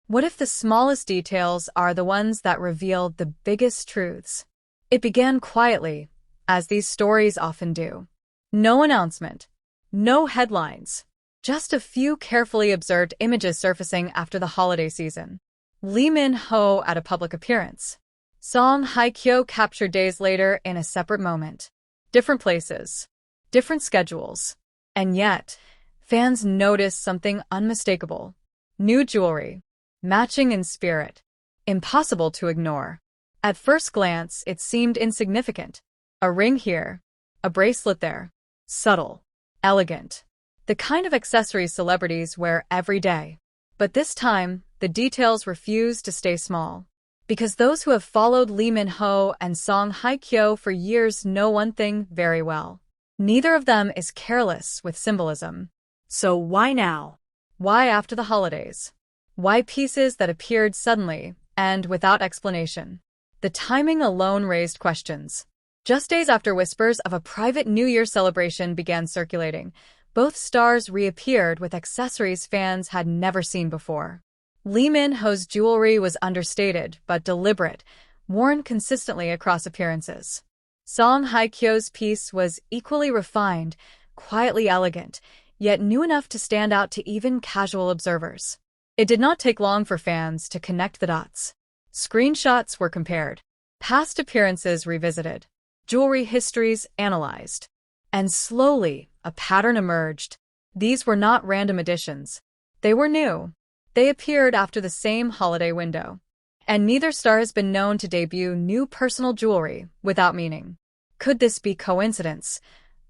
What if the smallest details are the ones that reveal the biggest truths? It began quietly, as these stories often do. No announcement, no headlines, just a few carefully observed images surfacing after the holiday season. Lee Min-ho at a public appearance. Song Hye-kyo captured days later in a separate moment. Different places, different schedules. And yet, fans noticed something unmistakable. New jewelry, matching in spirit. Impossible to ignore. At first glance, it seemed insignificant. A ring here, a bracelet there. Subtle, elegant. The kind of accessories celebrities wear every day. But this time, the details refused to stay small. Because those who have followed Lee Min-ho and Song Hye-kyo for years know one thing very well. Neither of them is careless with symbolism. So why now? Why after the holidays? Why pieces that appeared suddenly and without explanation? The timing alone raised questions. Just days after whispers of a private New Year celebration began circulating, both stars reappeared with accessories fans had never seen before. Lee Min-ho's jewelry was understated but deliberate, worn consistently across appearances. Song Hye-kyo's piece was equally refined, quietly elegant, yet new enough to stand out to even casual observers. It did not take long for fans to connect the dots. Screenshots were compared, past appearances revisited, jewelry histories analyzed. And slowly, a pattern emerged. These were not random additions. They were new. They appeared after the same holiday window. And neither star has been known to debut new personal jewelry without meaning. Could this be coincidence,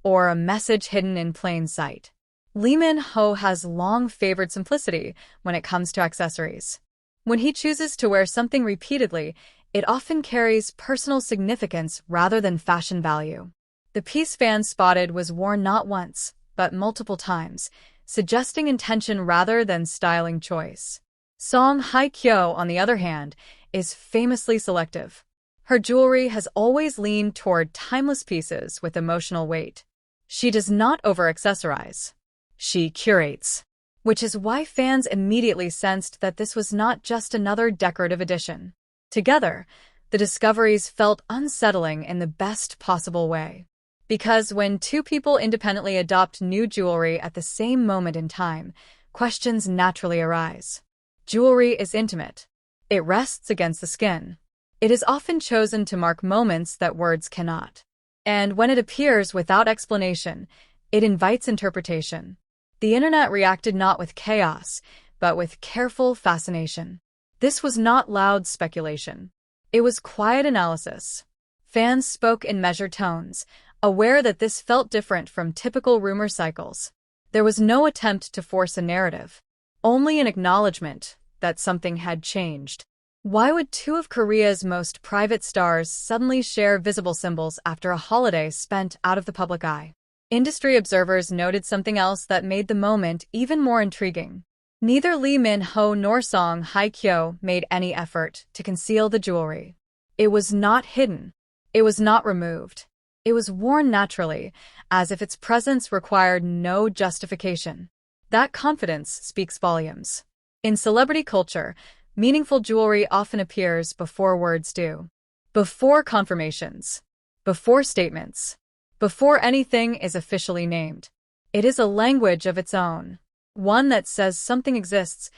or a message hidden in plain sight? Lee Min-ho has long favored simplicity when it comes to accessories. When he chooses to wear something repeatedly, it often carries personal significance rather than fashion value. The piece fans spotted was worn not once, but multiple times, suggesting intention rather than styling choice. Song Hye-kyo, on the other hand, is famously selective. Her jewelry has always leaned toward timeless pieces with emotional weight. She does not over-accessorize. She curates. Which is why fans immediately sensed that this was not just another decorative addition. Together, the discoveries felt unsettling in the best possible way. Because when two people independently adopt new jewelry at the same moment in time, questions naturally arise. Jewelry is intimate. It rests against the skin. It is often chosen to mark moments that words cannot. And when it appears without explanation, it invites interpretation. The internet reacted not with chaos, but with careful fascination. This was not loud speculation. It was quiet analysis. Fans spoke in measured tones, aware that this felt different from typical rumor cycles. There was no attempt to force a narrative, only an acknowledgement that something had changed. Why would two of Korea's most private stars suddenly share visible symbols after a holiday spent out of the public eye? Industry observers noted something else that made the moment even more intriguing. Neither Lee Min-ho nor Song Hye-kyo made any effort to conceal the jewelry. It was not hidden. It was not removed. It was worn naturally, as if its presence required no justification. That confidence speaks volumes. In celebrity culture, meaningful jewelry often appears before words do. Before confirmations. Before statements. Before anything is officially named. It is a language of its own. One that says something exists,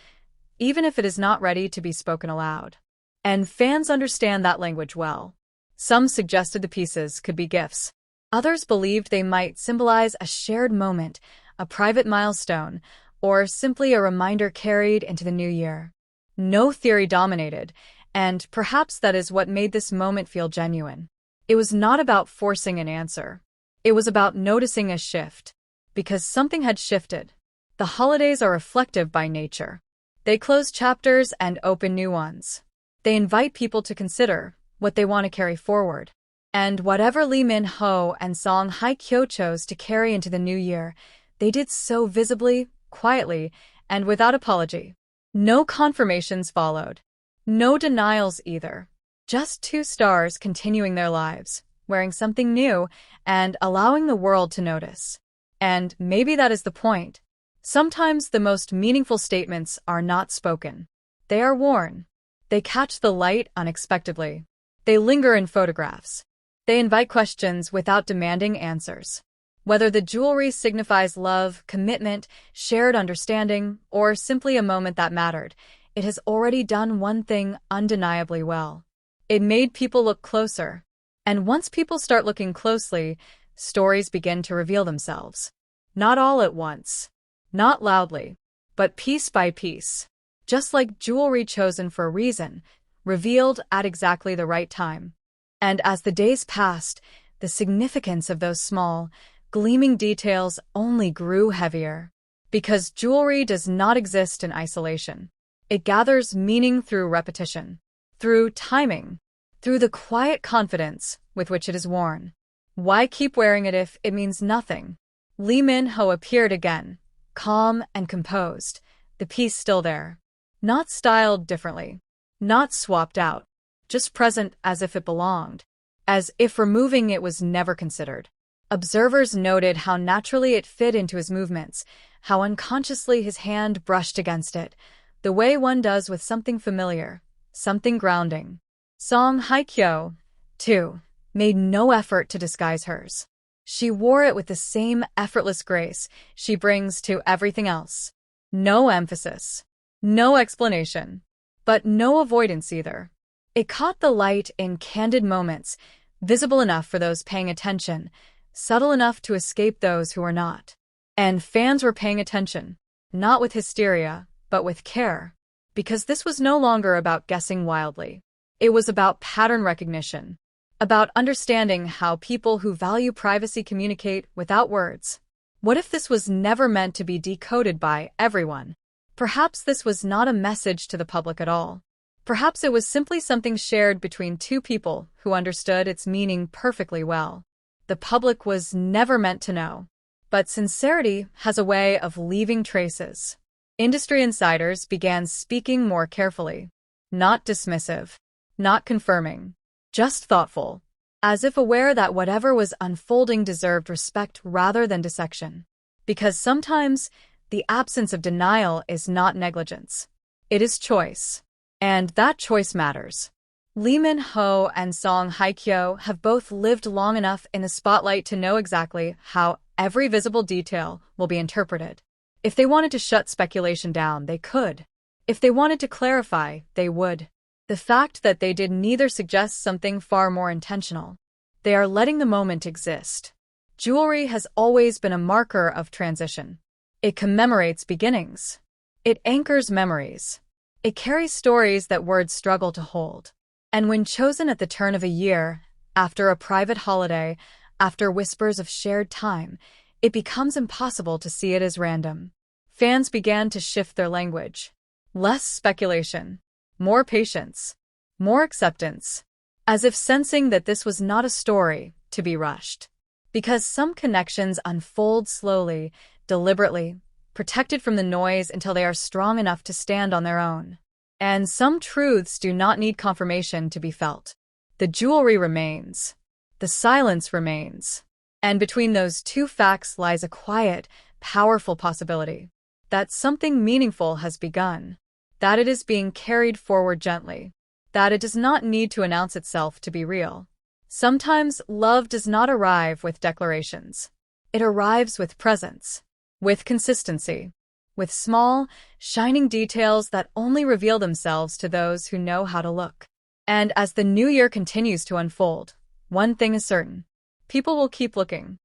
even if it is not ready to be spoken aloud. And fans understand that language well. Some suggested the pieces could be gifts. Others believed they might symbolize a shared moment, a private milestone, or simply a reminder carried into the new year. No theory dominated, and perhaps that is what made this moment feel genuine. It was not about forcing an answer. It was about noticing a shift. Because something had shifted. The holidays are reflective by nature. They close chapters and open new ones. They invite people to consider what they want to carry forward. And whatever Lee Min-ho and Song Hye-kyo chose to carry into the new year, they did so visibly, quietly, and without apology. No confirmations followed. No denials either. Just two stars continuing their lives, wearing something new, and allowing the world to notice. And maybe that is the point. Sometimes the most meaningful statements are not spoken. They are worn. They catch the light unexpectedly. They linger in photographs. They invite questions without demanding answers. Whether the jewelry signifies love, commitment, shared understanding, or simply a moment that mattered, it has already done one thing undeniably well. It made people look closer. And once people start looking closely, stories begin to reveal themselves. Not all at once. Not loudly. But piece by piece. Just like jewelry chosen for a reason, revealed at exactly the right time. And as the days passed, the significance of those small, gleaming details only grew heavier. Because jewelry does not exist in isolation. It gathers meaning through repetition, through timing, through the quiet confidence with which it is worn. Why keep wearing it if it means nothing? Lee Min-ho appeared again, calm and composed, the piece still there. Not styled differently, not swapped out, just present as if it belonged, as if removing it was never considered. Observers noted how naturally it fit into his movements, how unconsciously his hand brushed against it, the way one does with something familiar, something grounding. Song Hye-kyo, too, made no effort to disguise hers. She wore it with the same effortless grace she brings to everything else. No emphasis, no explanation, but no avoidance either. It caught the light in candid moments, visible enough for those paying attention, subtle enough to escape those who were not. And fans were paying attention, not with hysteria, but with care. Because this was no longer about guessing wildly. It was about pattern recognition, about understanding how people who value privacy communicate without words. What if this was never meant to be decoded by everyone? Perhaps this was not a message to the public at all. Perhaps it was simply something shared between two people who understood its meaning perfectly well. The public was never meant to know. But sincerity has a way of leaving traces. Industry insiders began speaking more carefully. Not dismissive. Not confirming. Just thoughtful. As if aware that whatever was unfolding deserved respect rather than dissection. Because sometimes, the absence of denial is not negligence. It is choice. And that choice matters. Lee Min-ho and Song Hye-kyo have both lived long enough in the spotlight to know exactly how every visible detail will be interpreted. If they wanted to shut speculation down, they could. If they wanted to clarify, they would. The fact that they did neither suggests something far more intentional. They are letting the moment exist. Jewelry has always been a marker of transition. It commemorates beginnings. It anchors memories. It carries stories that words struggle to hold. And when chosen at the turn of a year, after a private holiday, after whispers of shared time, it becomes impossible to see it as random. Fans began to shift their language. Less speculation. More patience. More acceptance. As if sensing that this was not a story to be rushed. Because some connections unfold slowly, deliberately, protected from the noise until they are strong enough to stand on their own. And some truths do not need confirmation to be felt. The jewelry remains. The silence remains. And between those two facts lies a quiet, powerful possibility. That something meaningful has begun. That it is being carried forward gently. That it does not need to announce itself to be real. Sometimes love does not arrive with declarations. It arrives with presence. With consistency. With small, shining details that only reveal themselves to those who know how to look. And as the new year continues to unfold, one thing is certain. People will keep looking.